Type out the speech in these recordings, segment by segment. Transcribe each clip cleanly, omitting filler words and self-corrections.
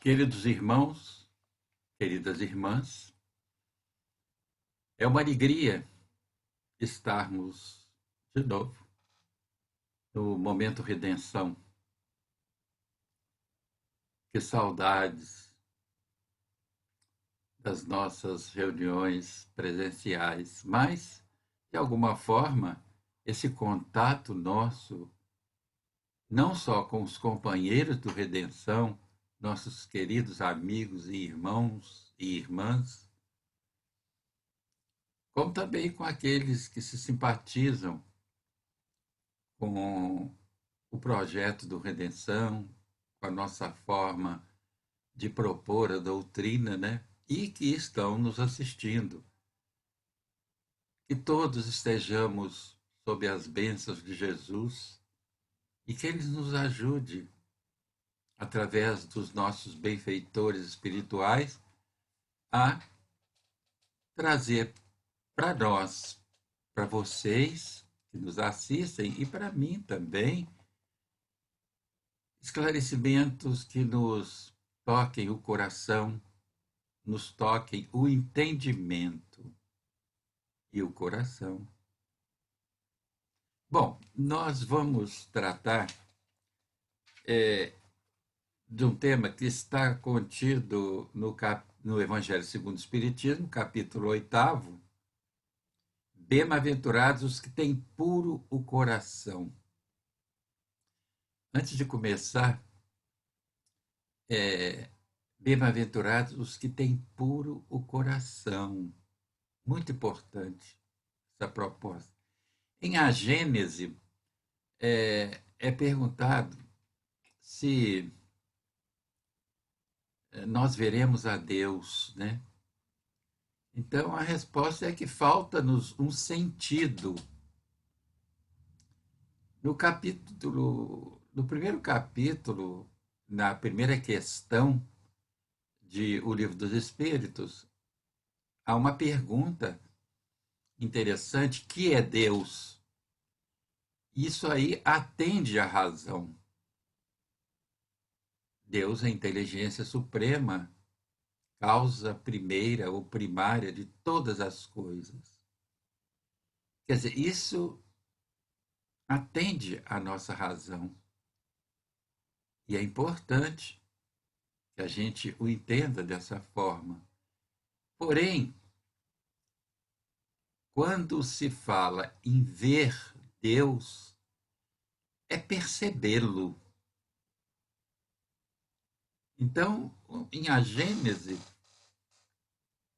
Queridos irmãos, queridas irmãs, é uma alegria estarmos de novo no Momento Redenção. Que saudades das nossas reuniões presenciais, mas, de alguma forma, esse contato nosso, não só com os companheiros do Redenção, nossos queridos amigos e irmãos e irmãs, como também com aqueles que se simpatizam com o projeto do Redenção, com a nossa forma de propor a doutrina, né? E que estão nos assistindo. Que todos estejamos sob as bênçãos de Jesus e que Ele nos ajude, através dos nossos benfeitores espirituais, a trazer para nós, para vocês que nos assistem e para mim também, esclarecimentos que nos toquem o coração, nos toquem o entendimento e o coração. Bom, nós vamos tratar de um tema que está contido no Evangelho segundo o Espiritismo, capítulo 8º, Bem-aventurados os que têm puro o coração. Antes de começar, bem-aventurados os que têm puro o coração. Muito importante essa proposta. Em A Gênese, é perguntado se nós veremos a Deus, né? Então, a resposta é que falta-nos um sentido. No primeiro capítulo, na primeira questão de O Livro dos Espíritos, há uma pergunta interessante: que é Deus? Isso aí atende à razão. Deus é a inteligência suprema, causa primeira ou primária de todas as coisas. Quer dizer, isso atende à nossa razão. E é importante que a gente o entenda dessa forma. Porém, quando se fala em ver Deus, é percebê-lo. Então, em A Gênese,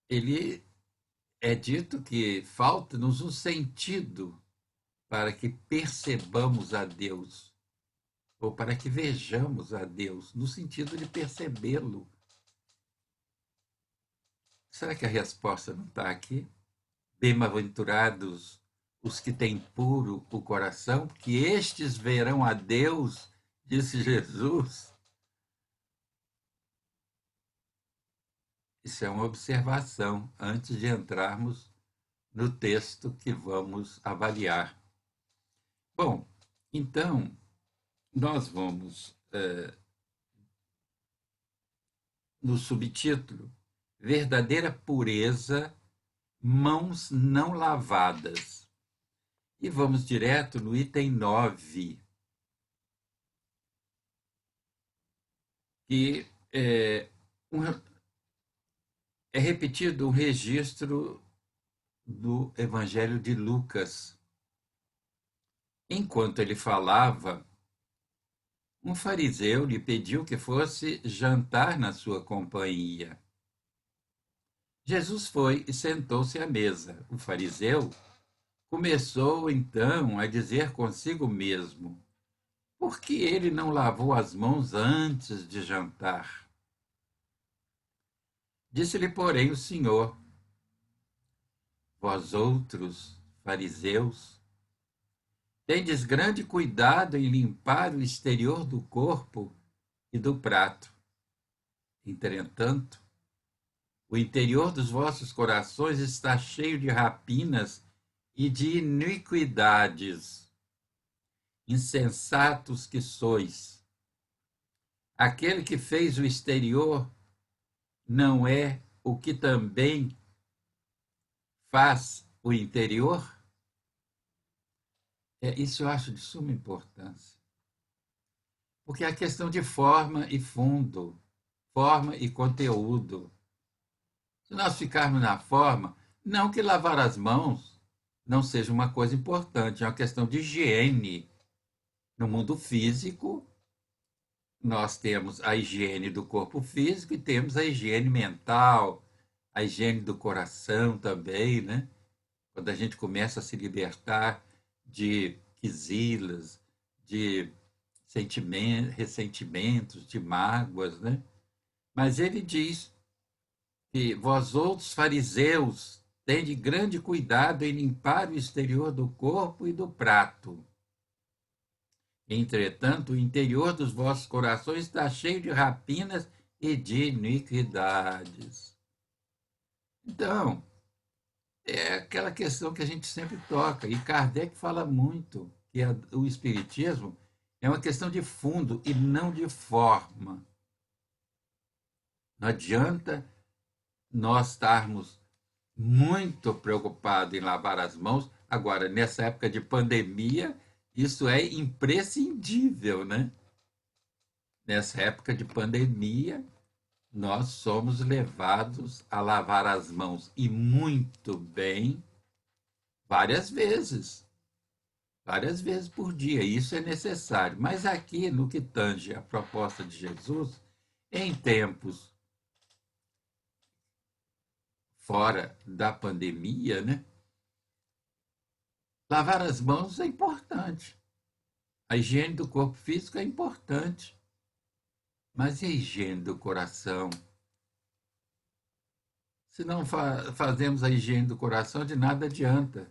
ele é dito que falta-nos um sentido para que percebamos a Deus, ou para que vejamos a Deus, no sentido de percebê-lo. Será que a resposta não está aqui? Bem-aventurados os que têm puro o coração, porque estes verão a Deus, disse Jesus. Isso é uma observação antes de entrarmos no texto que vamos avaliar. Bom, então, nós vamos, no subtítulo, Verdadeira Pureza, Mãos Não Lavadas. E vamos direto no item 9, que é repetido um registro do Evangelho de Lucas. Enquanto ele falava, um fariseu lhe pediu que fosse jantar na sua companhia. Jesus foi e sentou-se à mesa. O fariseu começou então a dizer consigo mesmo: por que ele não lavou as mãos antes de jantar? Disse-lhe, porém, o Senhor: vós outros, fariseus, tendes grande cuidado em limpar o exterior do corpo e do prato. Entretanto, o interior dos vossos corações está cheio de rapinas e de iniquidades. Insensatos que sois! Aquele que fez o exterior não é o que também faz o interior? Isso eu acho de suma importância, porque é a questão de forma e fundo, forma e conteúdo. Se nós ficarmos na forma, não que lavar as mãos não seja uma coisa importante, é uma questão de higiene. No mundo físico, nós temos a higiene do corpo físico e temos a higiene mental, a higiene do coração também, né? Quando a gente começa a se libertar de quisilas, de sentimentos, ressentimentos, de mágoas, né? Mas ele diz que vós outros fariseus tende grande cuidado em limpar o exterior do corpo e do prato. Entretanto, o interior dos vossos corações está cheio de rapinas e de iniquidades. Então, é aquela questão que a gente sempre toca, e Kardec fala muito, que o Espiritismo é uma questão de fundo e não de forma. Não adianta nós estarmos muito preocupados em lavar as mãos. Agora, nessa época de pandemia, isso é imprescindível, né? Nessa época de pandemia, nós somos levados a lavar as mãos e muito bem várias várias vezes por dia. Isso é necessário. Mas aqui, no que tange a proposta de Jesus, em tempos fora da pandemia, né? Lavar as mãos é importante. A higiene do corpo físico é importante. Mas e a higiene do coração? Se não fazemos a higiene do coração, de nada adianta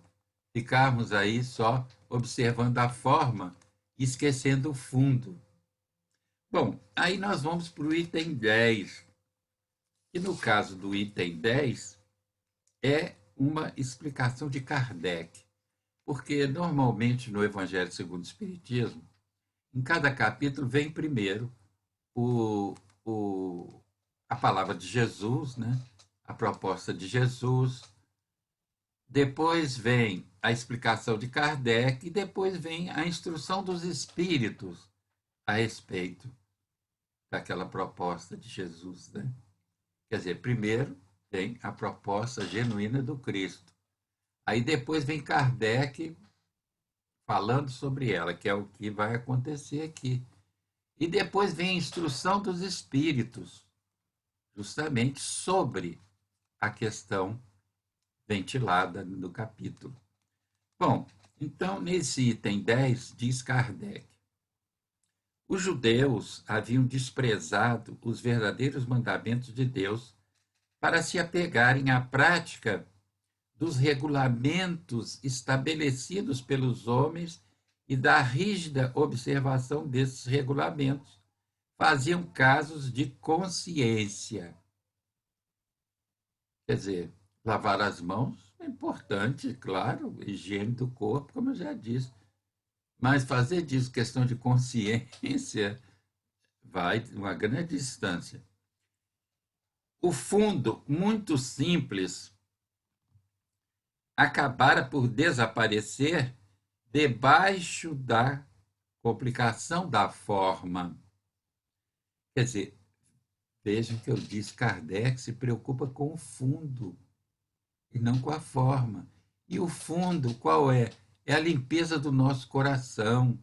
ficarmos aí só observando a forma e esquecendo o fundo. Bom, aí nós vamos para o item 10, que no caso do item 10 é uma explicação de Kardec, porque normalmente no Evangelho segundo o Espiritismo, em cada capítulo vem primeiro o, o, a palavra de Jesus, né? A proposta de Jesus, depois vem a explicação de Kardec e depois vem a instrução dos espíritos a respeito daquela proposta de Jesus, né? Quer dizer, primeiro vem a proposta genuína do Cristo. Aí depois vem Kardec falando sobre ela, que é o que vai acontecer aqui. E depois vem a instrução dos espíritos, justamente sobre a questão ventilada no capítulo. Bom, então nesse item 10 diz Kardec: os judeus haviam desprezado os verdadeiros mandamentos de Deus para se apegarem à prática dos regulamentos estabelecidos pelos homens e da rígida observação desses regulamentos. Faziam casos de consciência. Quer dizer, lavar as mãos é importante, claro, higiene do corpo, como eu já disse, mas fazer disso questão de consciência vai uma grande distância. O fundo, muito simples, acabara por desaparecer debaixo da complicação da forma. Quer dizer, vejam que eu disse, Kardec se preocupa com o fundo e não com a forma. E o fundo, qual é? É a limpeza do nosso coração.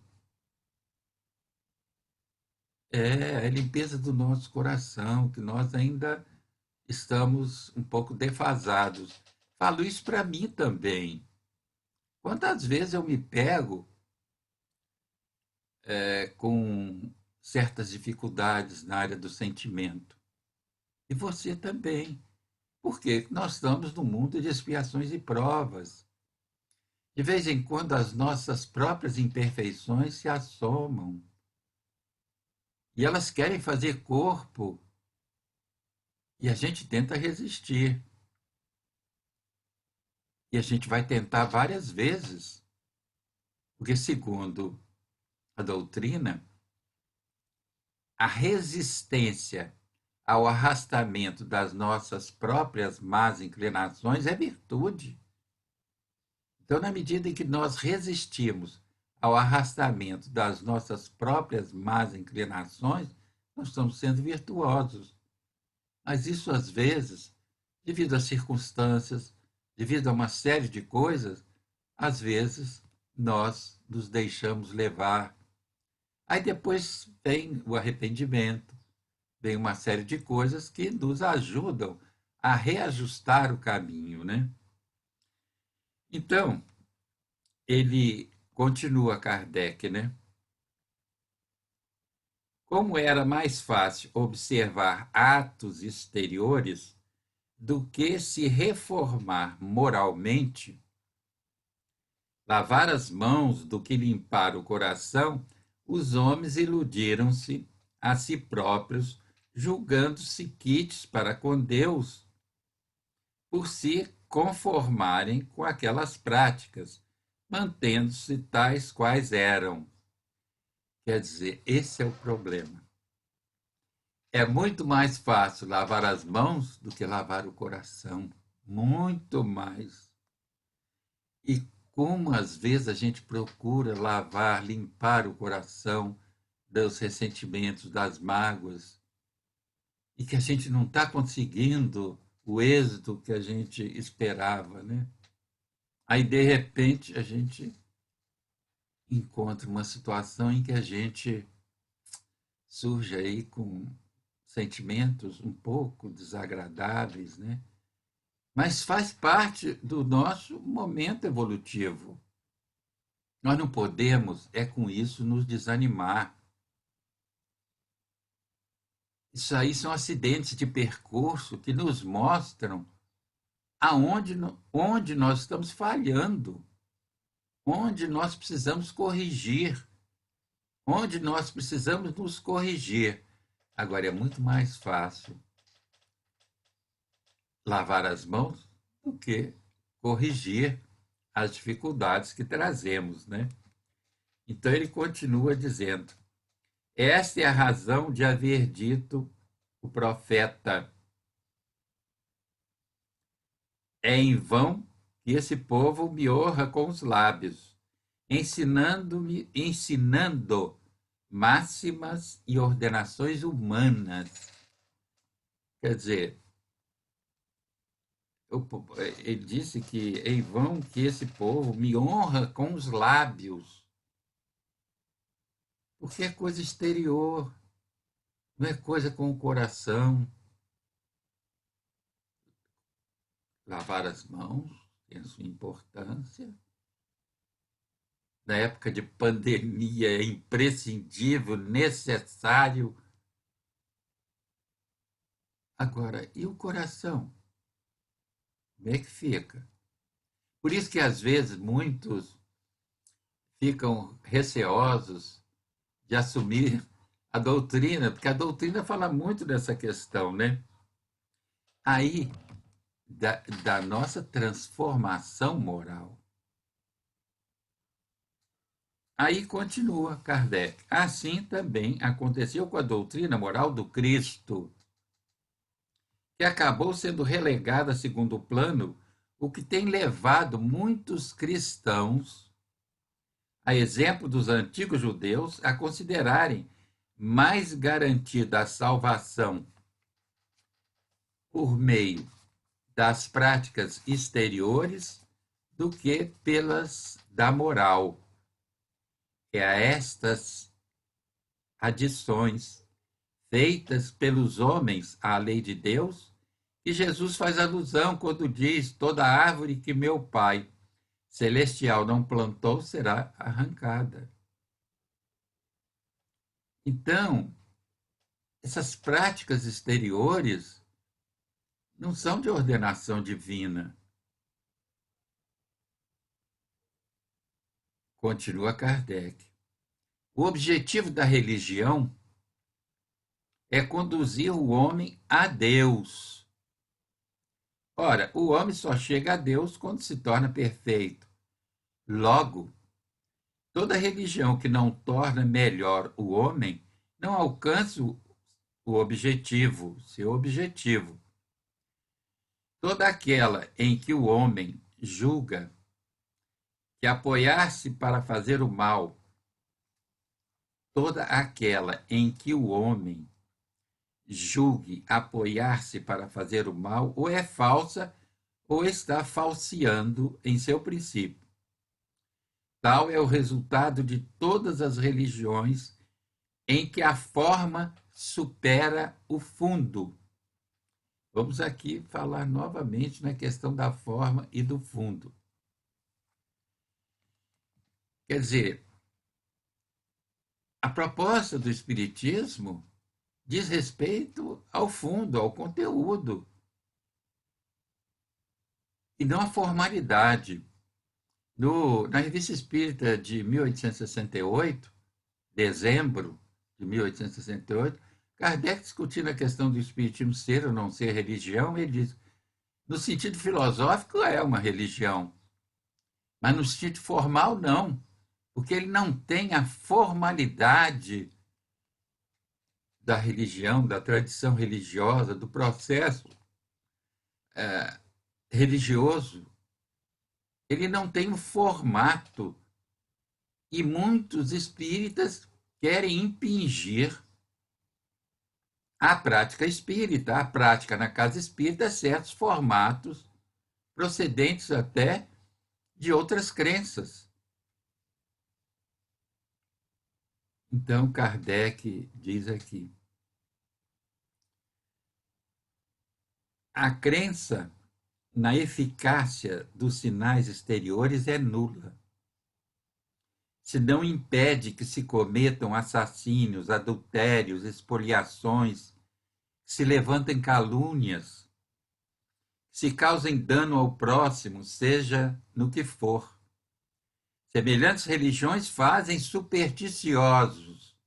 É a limpeza do nosso coração, que nós ainda estamos um pouco defasados. Falo isso para mim também. Quantas vezes eu me pego com certas dificuldades na área do sentimento? E você também. Porque nós estamos num mundo de expiações e provas. De vez em quando, as nossas próprias imperfeições se assomam. E elas querem fazer corpo. E a gente tenta resistir. E a gente vai tentar várias vezes. Porque, segundo a doutrina, a resistência ao arrastamento das nossas próprias más inclinações é virtude. Então, na medida em que nós resistimos ao arrastamento das nossas próprias más inclinações, nós estamos sendo virtuosos. Mas isso, às vezes, devido às circunstâncias, devido a uma série de coisas, às vezes nós nos deixamos levar. Aí depois vem o arrependimento, vem uma série de coisas que nos ajudam a reajustar o caminho, né? Então, ele continua Kardec, né? Como era mais fácil observar atos exteriores do que se reformar moralmente, lavar as mãos do que limpar o coração, os homens iludiram-se a si próprios, julgando-se quites para com Deus, por se conformarem com aquelas práticas, mantendo-se tais quais eram. Quer dizer, esse é o problema. É muito mais fácil lavar as mãos do que lavar o coração. Muito mais. E como às vezes a gente procura lavar, limpar o coração dos ressentimentos, das mágoas, e que a gente não está conseguindo o êxito que a gente esperava, né? Aí, de repente, a gente encontra uma situação em que a gente surge aí com sentimentos um pouco desagradáveis, né? Mas faz parte do nosso momento evolutivo. Nós não podemos, com isso, nos desanimar. Isso aí são acidentes de percurso que nos mostram onde nós estamos falhando, onde nós precisamos corrigir, onde nós precisamos nos corrigir. Agora, é muito mais fácil lavar as mãos do que corrigir as dificuldades que trazemos, né? Então, ele continua dizendo: esta é a razão de haver dito o profeta: é em vão que esse povo me honra com os lábios, ensinando máximas e ordenações humanas. Quer dizer, ele disse que é em vão que esse povo me honra com os lábios, porque é coisa exterior, não é coisa com o coração. Lavar as mãos tem a sua importância. Na época de pandemia é imprescindível, necessário. Agora, e o coração? Como é que fica? Por isso que, às vezes, muitos ficam receosos de assumir a doutrina, porque a doutrina fala muito dessa questão, né? Aí, da nossa transformação moral. Aí continua Kardec. Assim também aconteceu com a doutrina moral do Cristo, que acabou sendo relegada a segundo plano, o que tem levado muitos cristãos, a exemplo dos antigos judeus, a considerarem mais garantida a salvação por meio das práticas exteriores do que pelas da moral. É a estas adições feitas pelos homens à lei de Deus que Jesus faz alusão quando diz: toda árvore que meu Pai celestial não plantou será arrancada. Então, essas práticas exteriores não são de ordenação divina. Continua Kardec. O objetivo da religião é conduzir o homem a Deus. Ora, o homem só chega a Deus quando se torna perfeito. Logo, toda religião que não torna melhor o homem não alcança o objetivo, seu objetivo. Toda aquela em que o homem julga que apoiar-se para fazer o mal, toda aquela em que o homem julgue apoiar-se para fazer o mal, ou é falsa ou está falseando em seu princípio. Tal é o resultado de todas as religiões em que a forma supera o fundo. Vamos aqui falar novamente na questão da forma e do fundo. Quer dizer, a proposta do Espiritismo diz respeito ao fundo, ao conteúdo, e não à formalidade. Na Revista Espírita de 1868, dezembro de 1868, Kardec, discutindo a questão do Espiritismo ser ou não ser religião, ele diz: no sentido filosófico é uma religião, mas no sentido formal não, porque ele não tem a formalidade da religião, da tradição religiosa, do processo religioso. Ele não tem um formato, e muitos espíritas querem impingir à prática espírita, à prática na casa espírita, certos formatos procedentes até de outras crenças. Então, Kardec diz aqui: a crença na eficácia dos sinais exteriores é nula. Se não impede que se cometam assassínios, adultérios, espoliações, se levantem calúnias, se causem dano ao próximo, seja no que for. Semelhantes religiões fazem supersticiosos,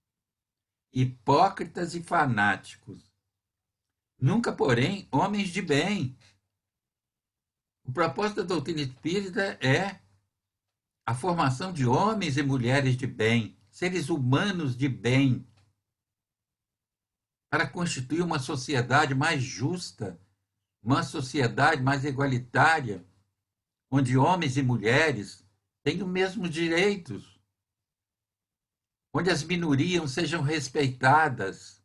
hipócritas e fanáticos. Nunca, porém, homens de bem. O propósito da doutrina espírita é a formação de homens e mulheres de bem, seres humanos de bem, para constituir uma sociedade mais justa, uma sociedade mais igualitária, onde homens e mulheres têm os mesmos direitos, onde as minorias sejam respeitadas.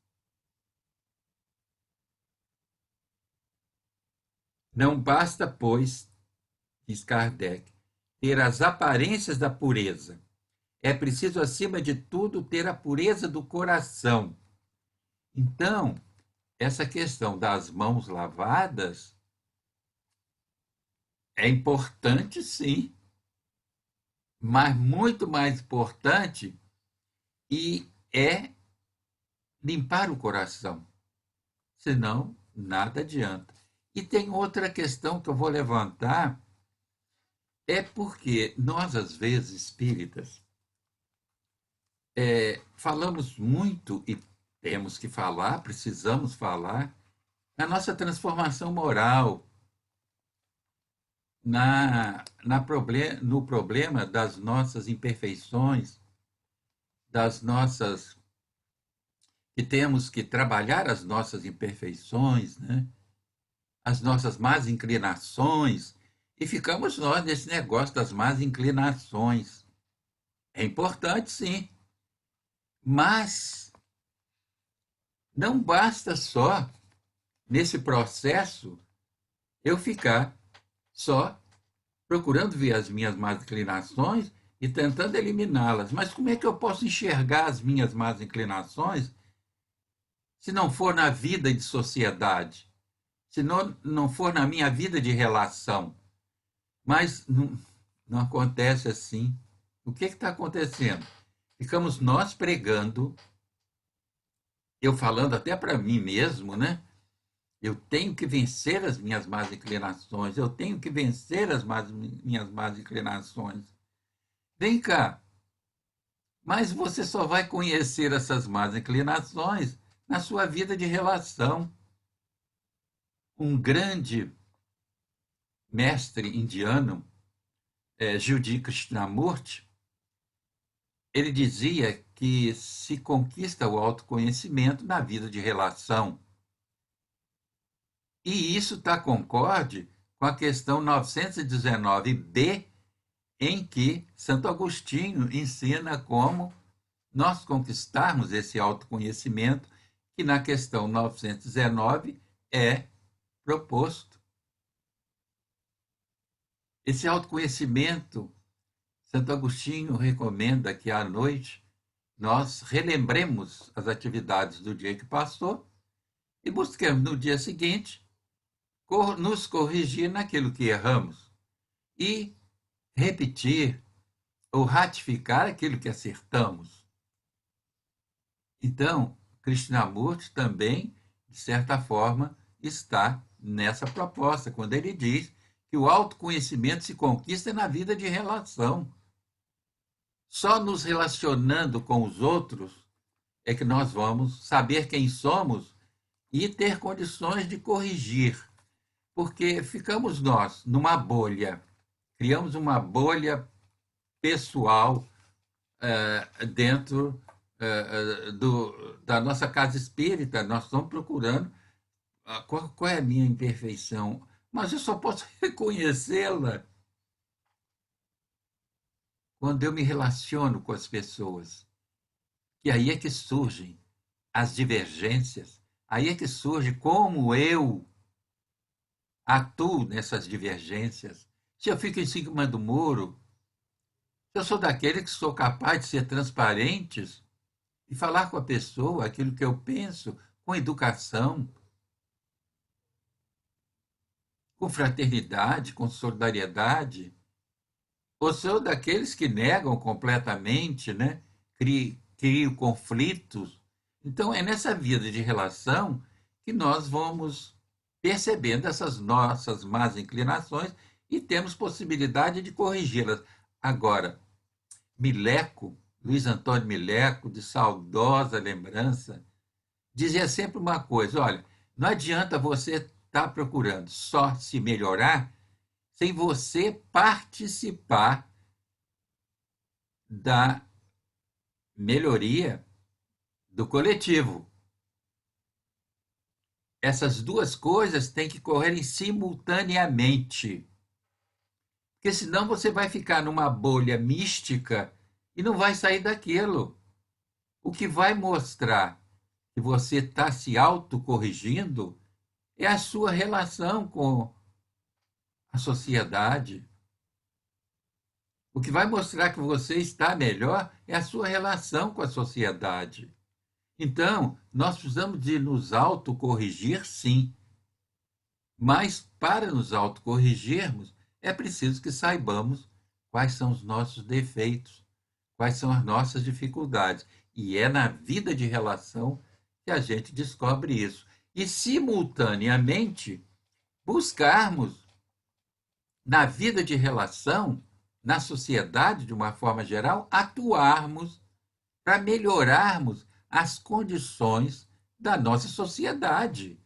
Não basta, pois, diz Kardec, ter as aparências da pureza. É preciso, acima de tudo, ter a pureza do coração. Então, essa questão das mãos lavadas é importante, sim, mas muito mais importante e é limpar o coração. Senão, nada adianta. E tem outra questão que eu vou levantar, é porque nós, às vezes, espíritas, falamos muito e temos que falar, precisamos falar, na nossa transformação moral, no problema das nossas imperfeições, das nossas que temos que trabalhar as nossas imperfeições, né? As nossas más inclinações, e ficamos nós nesse negócio das más inclinações. É importante, sim, mas não basta só nesse processo eu ficar só procurando ver as minhas más inclinações e tentando eliminá-las. Mas como é que eu posso enxergar as minhas más inclinações se não for na vida de sociedade, se não for na minha vida de relação? Mas não acontece assim. O que está acontecendo? Ficamos nós pregando, eu falando até para mim mesmo, né? Eu tenho que vencer as minhas más inclinações, eu tenho que vencer minhas más inclinações. Vem cá, mas você só vai conhecer essas más inclinações na sua vida de relação. Um grande mestre indiano, Jiddu Krishnamurti, Ele dizia que se conquista o autoconhecimento na vida de relação. E isso está concorde com a questão 919b, em que Santo Agostinho ensina como nós conquistarmos esse autoconhecimento, que na questão 919 é proposto. Esse autoconhecimento, Santo Agostinho recomenda que à noite nós relembremos as atividades do dia que passou e busquemos no dia seguinte nos corrigir naquilo que erramos e repetir ou ratificar aquilo que acertamos. Então, Krishnamurti também, de certa forma, está nessa proposta, quando ele diz que o autoconhecimento se conquista na vida de relação. Só nos relacionando com os outros é que nós vamos saber quem somos e ter condições de corrigir. Porque ficamos nós numa bolha, criamos uma bolha pessoal dentro da nossa casa espírita. Nós estamos procurando qual é a minha imperfeição, mas eu só posso reconhecê-la quando eu me relaciono com as pessoas. E aí é que surgem as divergências, aí é que surge como eu atuo nessas divergências. Se eu fico em cima do muro, se eu sou daquele que sou capaz de ser transparente e falar com a pessoa aquilo que eu penso, com educação, com fraternidade, com solidariedade, ou sou daqueles que negam completamente, né? Criam conflitos. Então, é nessa vida de relação que nós vamos percebendo essas nossas más inclinações e temos possibilidade de corrigi-las. Agora, Mileco, Luiz Antônio Mileco, de saudosa lembrança, dizia sempre uma coisa: olha, não adianta você estar procurando só se melhorar sem você participar da melhoria do coletivo. Essas duas coisas têm que correrem simultaneamente, porque senão você vai ficar numa bolha mística e não vai sair daquilo. O que vai mostrar que você está se autocorrigindo é a sua relação com a sociedade. O que vai mostrar que você está melhor é a sua relação com a sociedade. Então, nós precisamos de nos autocorrigir, sim. Mas, para nos autocorrigirmos, é preciso que saibamos quais são os nossos defeitos, quais são as nossas dificuldades. E é na vida de relação que a gente descobre isso. E, simultaneamente, buscarmos, na vida de relação, na sociedade, de uma forma geral, atuarmos para melhorarmos as condições da nossa sociedade.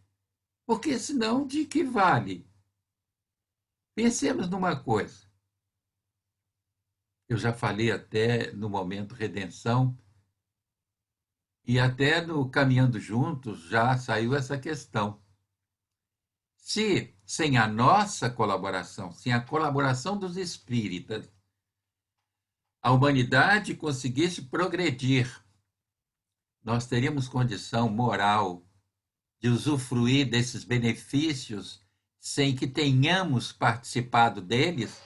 Porque senão, de que vale? Pensemos numa coisa. Eu já falei até no momento redenção, e até no Caminhando Juntos já saiu essa questão. Se, sem a nossa colaboração, sem a colaboração dos espíritas, a humanidade conseguisse progredir, nós teríamos condição moral de usufruir desses benefícios sem que tenhamos participado deles,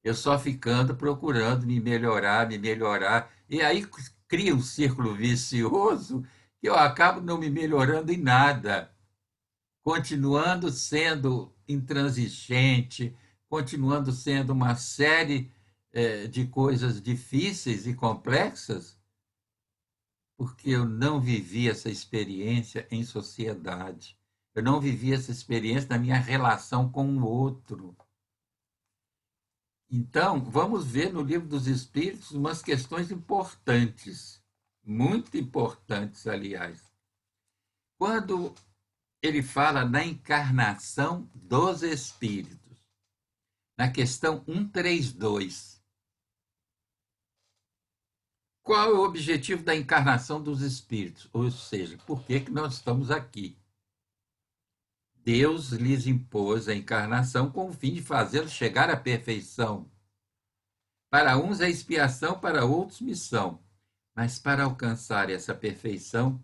eu só ficando procurando me melhorar, e aí cria um círculo vicioso que eu acabo não me melhorando em nada, continuando sendo intransigente, continuando sendo uma série de coisas difíceis e complexas, porque eu não vivi essa experiência em sociedade. Eu não vivi essa experiência na minha relação com o outro. Então, vamos ver no Livro dos Espíritos umas questões importantes, muito importantes, aliás. Quando ele fala na encarnação dos espíritos, na questão 132, qual é o objetivo da encarnação dos espíritos? Ou seja, por que nós estamos aqui? Deus lhes impôs a encarnação com o fim de fazê-los chegar à perfeição. Para uns é expiação, para outros missão. Mas para alcançar essa perfeição,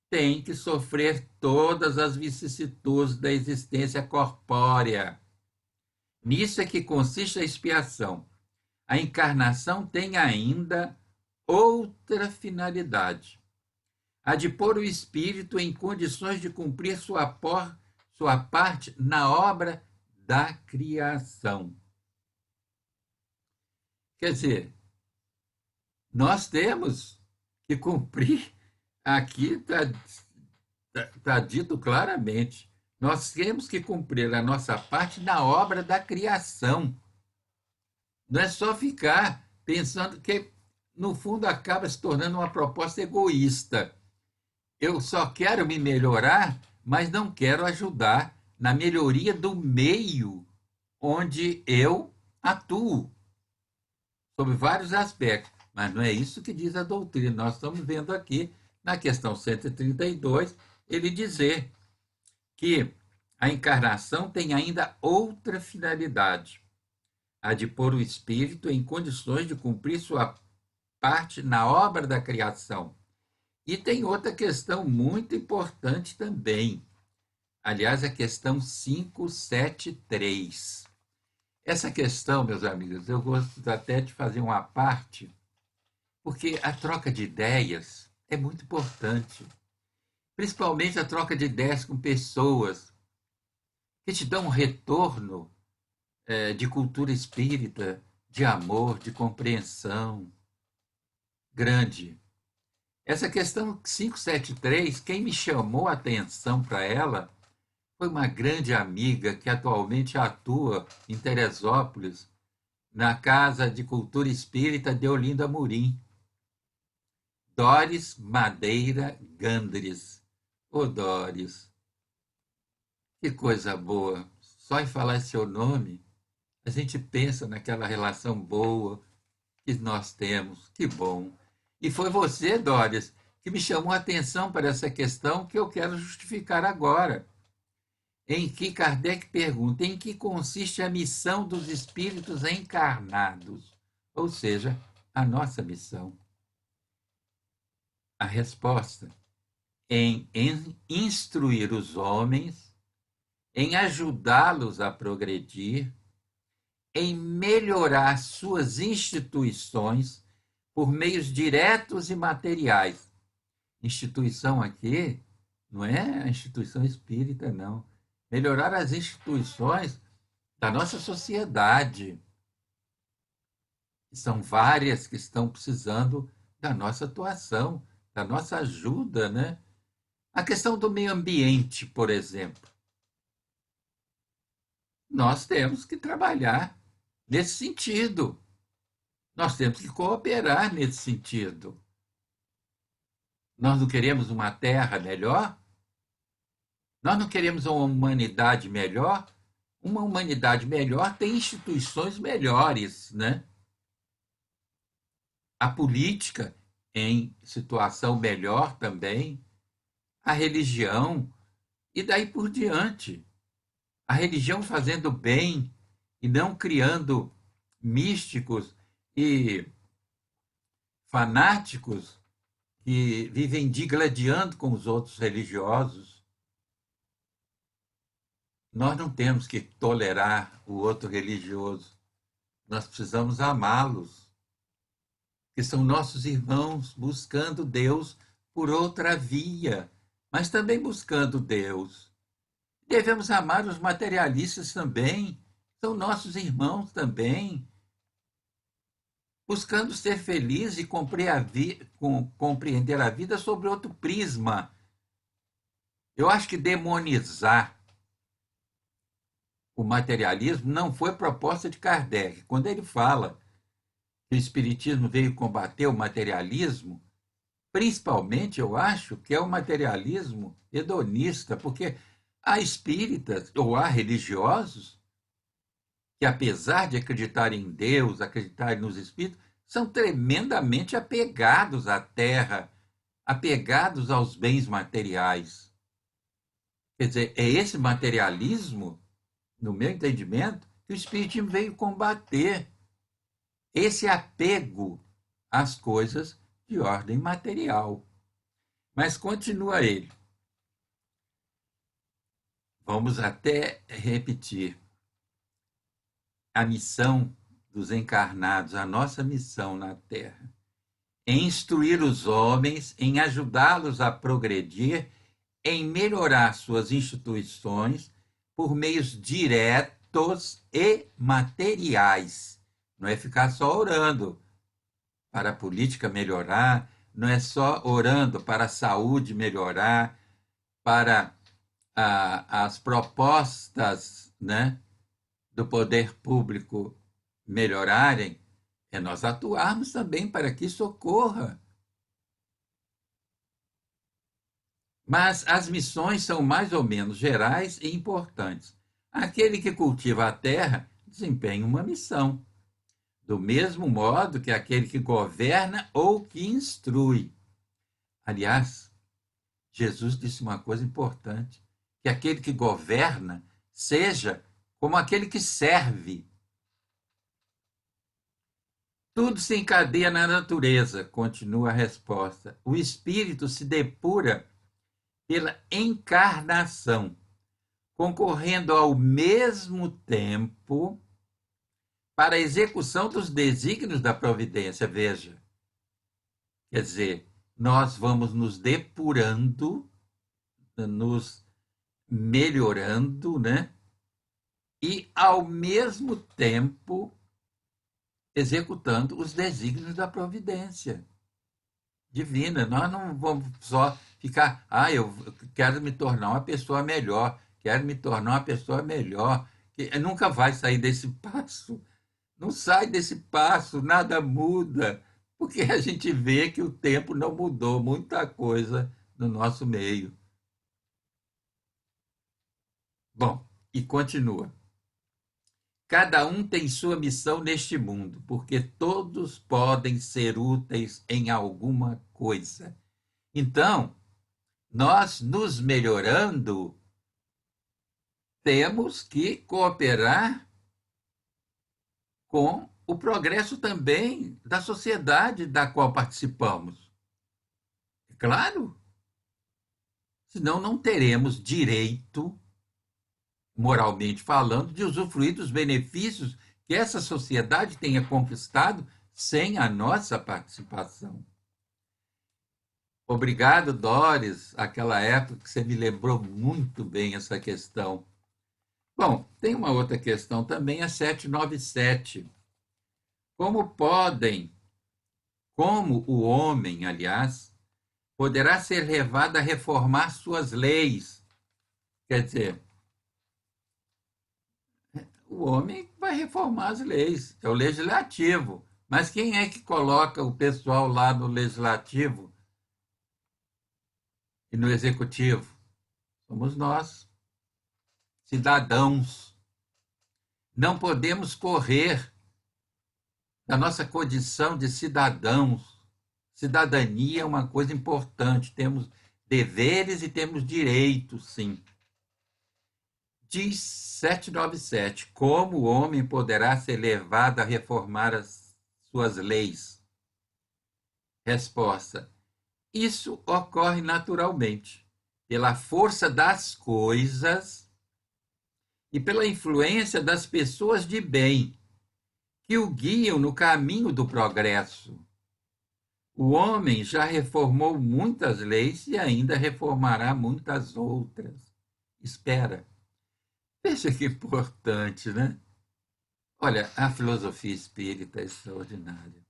tem que sofrer todas as vicissitudes da existência corpórea. Nisso é que consiste a expiação. A encarnação tem ainda outra finalidade: a de pôr o espírito em condições de cumprir sua parte na obra da criação. Quer dizer, nós temos que cumprir, aqui está dito claramente, nós temos que cumprir a nossa parte na obra da criação. Não é só ficar pensando que, no fundo, acaba se tornando uma proposta egoísta. Eu só quero me melhorar, mas não quero ajudar na melhoria do meio onde eu atuo, sobre vários aspectos. Mas não é isso que diz a doutrina. Nós estamos vendo aqui, na questão 132, ele dizer que a encarnação tem ainda outra finalidade: a de pôr o espírito em condições de cumprir sua parte na obra da criação. E tem outra questão muito importante também. Aliás, a questão 573. Essa questão, meus amigos, eu gosto até de fazer uma parte, porque a troca de ideias é muito importante. Principalmente a troca de ideias com pessoas que te dão um retorno de cultura espírita, de amor, de compreensão grande. Essa questão 573, quem me chamou a atenção para ela foi uma grande amiga que atualmente atua em Teresópolis, na Casa de Cultura Espírita de Olinda Amorim, Doris Madeira Gandres. Ô, Doris, que coisa boa! Só em falar seu nome, a gente pensa naquela relação boa que nós temos. Que bom! E foi você, Doris, que me chamou a atenção para essa questão que eu quero justificar agora, em que Kardec pergunta em que consiste a missão dos espíritos encarnados, ou seja, a nossa missão. A resposta: em instruir os homens, em ajudá-los a progredir, em melhorar suas instituições por meios diretos e materiais. Instituição aqui não é a instituição espírita, não. Melhorar as instituições da nossa sociedade. São várias que estão precisando da nossa atuação, da nossa ajuda, né? A questão do meio ambiente, por exemplo. Nós temos que trabalhar nesse sentido. Nós temos que cooperar nesse sentido. Nós não queremos uma terra melhor? Nós não queremos uma humanidade melhor? Uma humanidade melhor tem instituições melhores, né? A política em situação melhor também, a religião e daí por diante. A religião fazendo bem e não criando místicos e fanáticos que vivem digladiando com os outros religiosos. Nós não temos que tolerar o outro religioso. Nós precisamos amá-los, que são nossos irmãos buscando Deus por outra via, mas também buscando Deus. Devemos amar os materialistas também, são nossos irmãos também, buscando ser felizes e compreender a vida sobre outro prisma. Eu acho que demonizar o materialismo não foi proposta de Kardec. Quando ele fala que o Espiritismo veio combater o materialismo, principalmente eu acho que é o materialismo hedonista, porque há espíritas ou há religiosos que, apesar de acreditarem em Deus, acreditarem nos espíritos, são tremendamente apegados à terra, apegados aos bens materiais. Quer dizer, é esse materialismo, no meu entendimento, que o Espiritismo veio combater. Esse apego às coisas de ordem material. Mas continua ele. Vamos até repetir. A missão dos encarnados, a nossa missão na Terra, é instruir os homens, em ajudá-los a progredir, em melhorar suas instituições por meios diretos e materiais. Não é ficar só orando para a política melhorar, não é só orando para a saúde melhorar, para as propostas, né, do poder público melhorarem, é nós atuarmos também para que isso ocorra. Mas as missões são mais ou menos gerais e importantes. Aquele que cultiva a terra desempenha uma missão, do mesmo modo que aquele que governa ou que instrui. Aliás, Jesus disse uma coisa importante, que aquele que governa seja como aquele que serve. Tudo se encadeia na natureza, continua a resposta. O espírito se depura pela encarnação, concorrendo ao mesmo tempo para a execução dos desígnios da providência. Veja, quer dizer, nós vamos nos depurando, nos melhorando, né? E, ao mesmo tempo, executando os desígnios da providência divina. Nós não vamos só ficar, eu quero me tornar uma pessoa melhor, quero me tornar uma pessoa melhor, que nunca vai sair desse passo. Não sai desse passo, nada muda, porque a gente vê que o tempo não mudou muita coisa no nosso meio. Bom, e continua. Cada um tem sua missão neste mundo, porque todos podem ser úteis em alguma coisa. Então, nós nos melhorando, temos que cooperar com o progresso também da sociedade da qual participamos. É claro, senão não teremos direito, moralmente falando, de usufruir dos benefícios que essa sociedade tenha conquistado sem a nossa participação. Obrigado, Doris, aquela época que você me lembrou muito bem essa questão. Bom, tem uma outra questão também, a 797. Como o homem, aliás, poderá ser levado a reformar suas leis? Quer dizer, o homem vai reformar as leis, é o legislativo. Mas quem é que coloca o pessoal lá no legislativo e no executivo? Somos nós, cidadãos. Não podemos correr da nossa condição de cidadãos. Cidadania é uma coisa importante. Temos deveres e temos direitos, sim. Diz 797, como o homem poderá ser levado a reformar as suas leis? Resposta, isso ocorre naturalmente, pela força das coisas e pela influência das pessoas de bem, que o guiam no caminho do progresso. O homem já reformou muitas leis e ainda reformará muitas outras. Espera. Veja que importante, né? Olha, a filosofia espírita é extraordinária.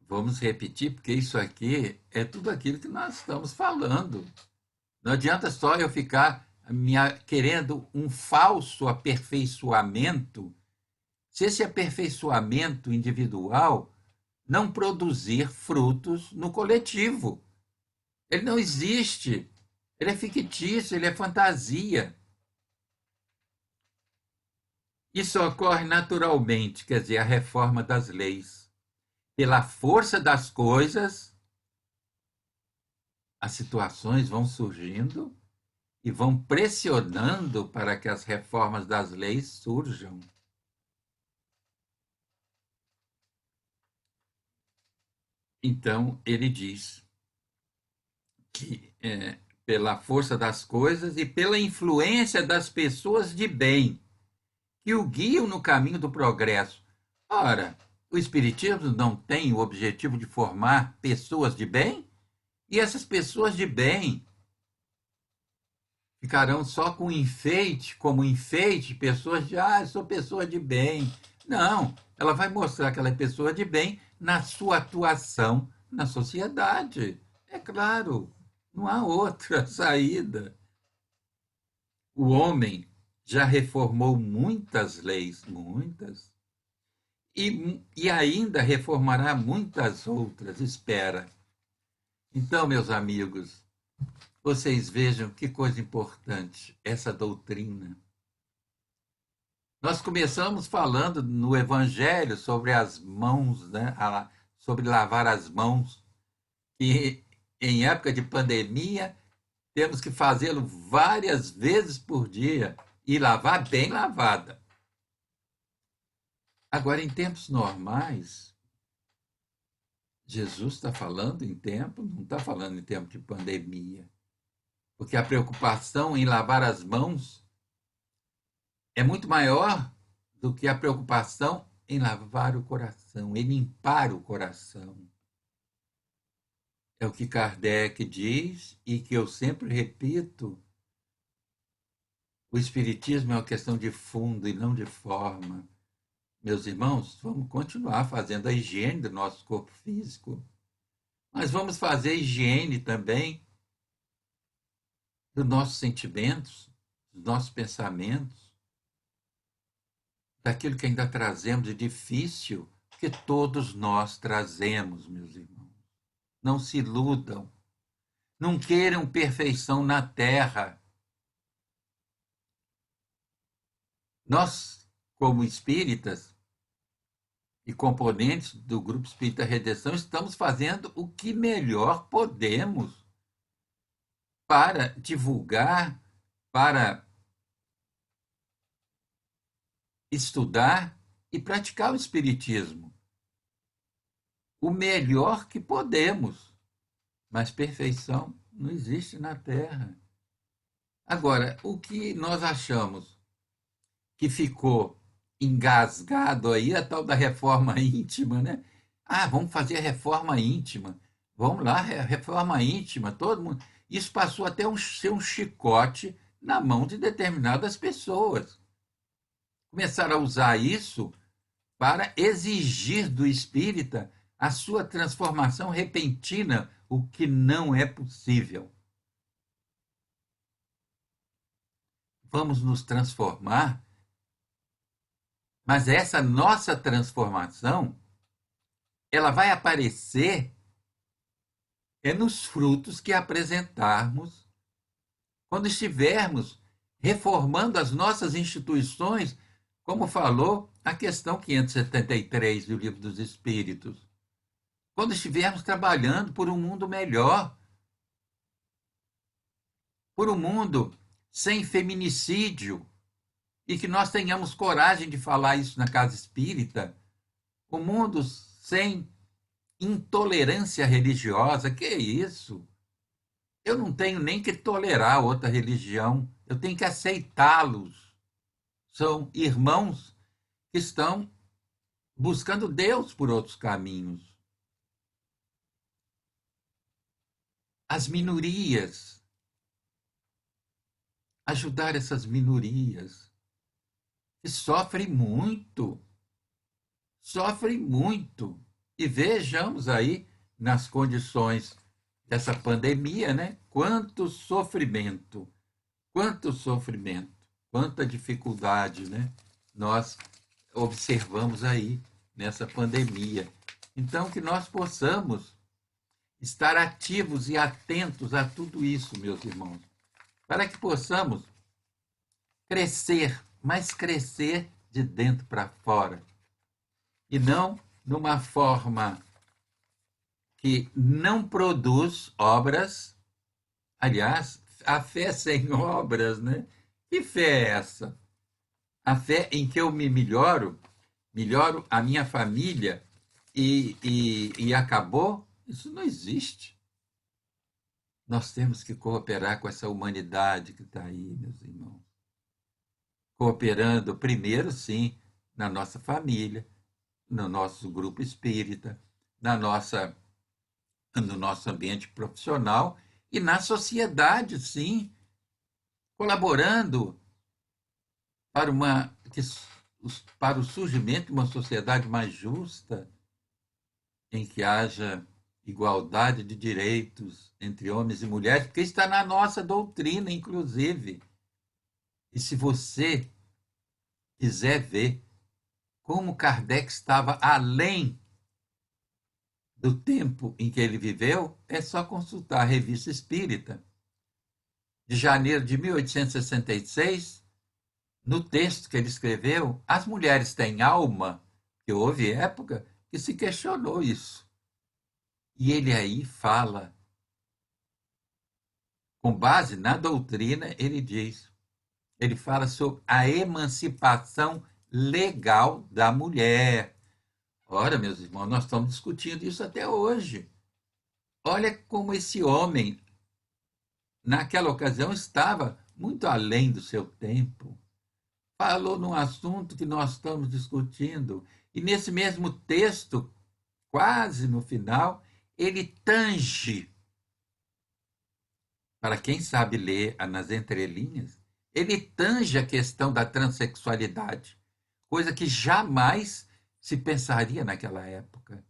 Vamos repetir, porque isso aqui é tudo aquilo que nós estamos falando. Não adianta só eu ficar querendo um falso aperfeiçoamento, se esse aperfeiçoamento individual não produzir frutos no coletivo. Ele não existe. Ele é fictício, ele é fantasia. Isso ocorre naturalmente, quer dizer, a reforma das leis. Pela força das coisas, as situações vão surgindo e vão pressionando para que as reformas das leis surjam. Então, ele diz que pela força das coisas e pela influência das pessoas de bem, que o guiam no caminho do progresso. Ora, o Espiritismo não tem o objetivo de formar pessoas de bem? E essas pessoas de bem ficarão só com enfeite, como enfeite, pessoas de, eu sou pessoa de bem. Não, ela vai mostrar que ela é pessoa de bem na sua atuação na sociedade. É claro, não há outra saída. O homem já reformou muitas leis, muitas, e ainda reformará muitas outras, espera. Então, meus amigos, vocês vejam que coisa importante essa doutrina. Nós começamos falando no Evangelho sobre as mãos, né? Sobre lavar as mãos, e em época de pandemia temos que fazê-lo várias vezes por dia e lavar bem lavada. Agora, em tempos normais, Jesus está falando em tempo, não está falando em tempo de pandemia, porque a preocupação em lavar as mãos é muito maior do que a preocupação em lavar o coração, em limpar o coração. É o que Kardec diz e que eu sempre repito: o Espiritismo é uma questão de fundo e não de forma. Meus irmãos, vamos continuar fazendo a higiene do nosso corpo físico, mas vamos fazer higiene também dos nossos sentimentos, dos nossos pensamentos, daquilo que ainda trazemos de difícil, que todos nós trazemos, meus irmãos. Não se iludam, não queiram perfeição na terra. Nós, como espíritas e componentes do Grupo Espírita Redenção, estamos fazendo o que melhor podemos para divulgar, para estudar e praticar o Espiritismo. O melhor que podemos, mas perfeição não existe na Terra. Agora, o que nós achamos que ficou engasgado aí, a tal da reforma íntima, né? Vamos fazer a reforma íntima. Vamos lá, reforma íntima, todo mundo. Isso passou até ser um chicote na mão de determinadas pessoas. Começaram a usar isso para exigir do espírita a sua transformação repentina, o que não é possível. Vamos nos transformar, mas essa nossa transformação, ela vai aparecer nos frutos que apresentarmos quando estivermos reformando as nossas instituições, como falou a questão 573 do Livro dos Espíritos. Quando estivermos trabalhando por um mundo melhor, por um mundo sem feminicídio, e que nós tenhamos coragem de falar isso na casa espírita, um mundo sem intolerância religiosa. Que é isso? Eu não tenho nem que tolerar outra religião, eu tenho que aceitá-los. São irmãos que estão buscando Deus por outros caminhos. As minorias, ajudar essas minorias que sofrem muito. E vejamos aí nas condições dessa pandemia, né? Quanto sofrimento, quanta dificuldade, né? Nós observamos aí nessa pandemia. Então, que nós possamos estar ativos e atentos a tudo isso, meus irmãos, para que possamos crescer, mas crescer de dentro para fora, e não numa forma que não produz obras. Aliás, a fé sem obras, né? Que fé é essa? A fé em que eu me melhoro, melhoro a minha família e acabou? Isso não existe. Nós temos que cooperar com essa humanidade que está aí, meus irmãos. Cooperando primeiro, sim, na nossa família, no nosso grupo espírita, no nosso ambiente profissional e na sociedade, sim, colaborando para, para o surgimento de uma sociedade mais justa, em que haja igualdade de direitos entre homens e mulheres, porque está na nossa doutrina, inclusive. E se você quiser ver como Kardec estava além do tempo em que ele viveu, é só consultar a Revista Espírita, de janeiro de 1866, no texto que ele escreveu, As Mulheres Têm Alma, que houve época que se questionou isso. E ele aí fala, com base na doutrina, ele fala sobre a emancipação legal da mulher. Ora, meus irmãos, nós estamos discutindo isso até hoje. Olha como esse homem, naquela ocasião, estava muito além do seu tempo. Falou num assunto que nós estamos discutindo. E nesse mesmo texto, quase no final, ele tange, para quem sabe ler nas entrelinhas, ele tange a questão da transexualidade, coisa que jamais se pensaria naquela época.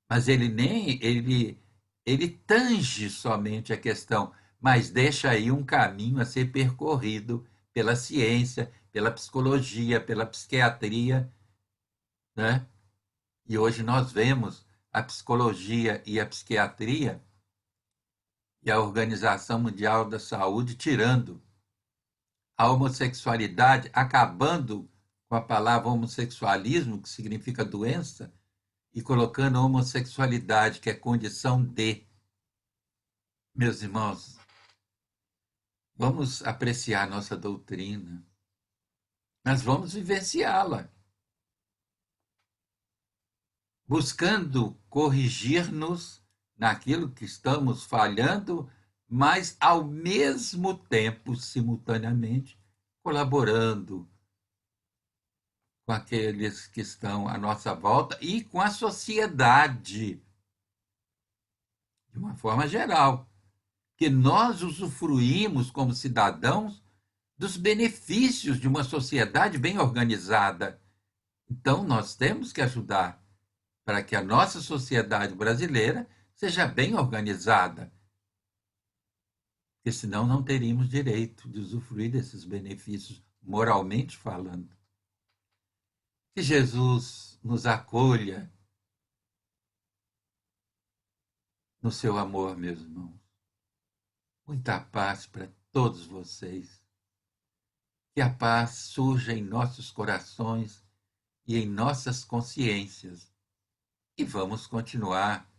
Mas ele nem ele tange somente a questão, mas deixa aí um caminho a ser percorrido pela ciência, pela psicologia, pela psiquiatria, né? E hoje nós vemos a psicologia e a psiquiatria e a Organização Mundial da Saúde tirando a homossexualidade, acabando com a palavra homossexualismo, que significa doença, e colocando a homossexualidade, que é condição de. Meus irmãos, vamos apreciar nossa doutrina, mas vamos vivenciá-la, buscando corrigir-nos naquilo que estamos falhando, mas ao mesmo tempo, simultaneamente, colaborando com aqueles que estão à nossa volta e com a sociedade, de uma forma geral, que nós usufruímos como cidadãos dos benefícios de uma sociedade bem organizada. Então, nós temos que ajudar para que a nossa sociedade brasileira seja bem organizada, porque senão não teríamos direito de usufruir desses benefícios, moralmente falando. Que Jesus nos acolha no seu amor, meus irmãos. Muita paz para todos vocês. Que a paz surja em nossos corações e em nossas consciências. E vamos continuar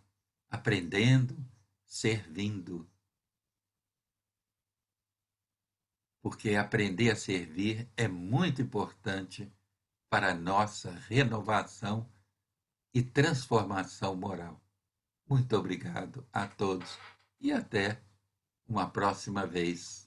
aprendendo, servindo. Porque aprender a servir é muito importante para a nossa renovação e transformação moral. Muito obrigado a todos e até uma próxima vez.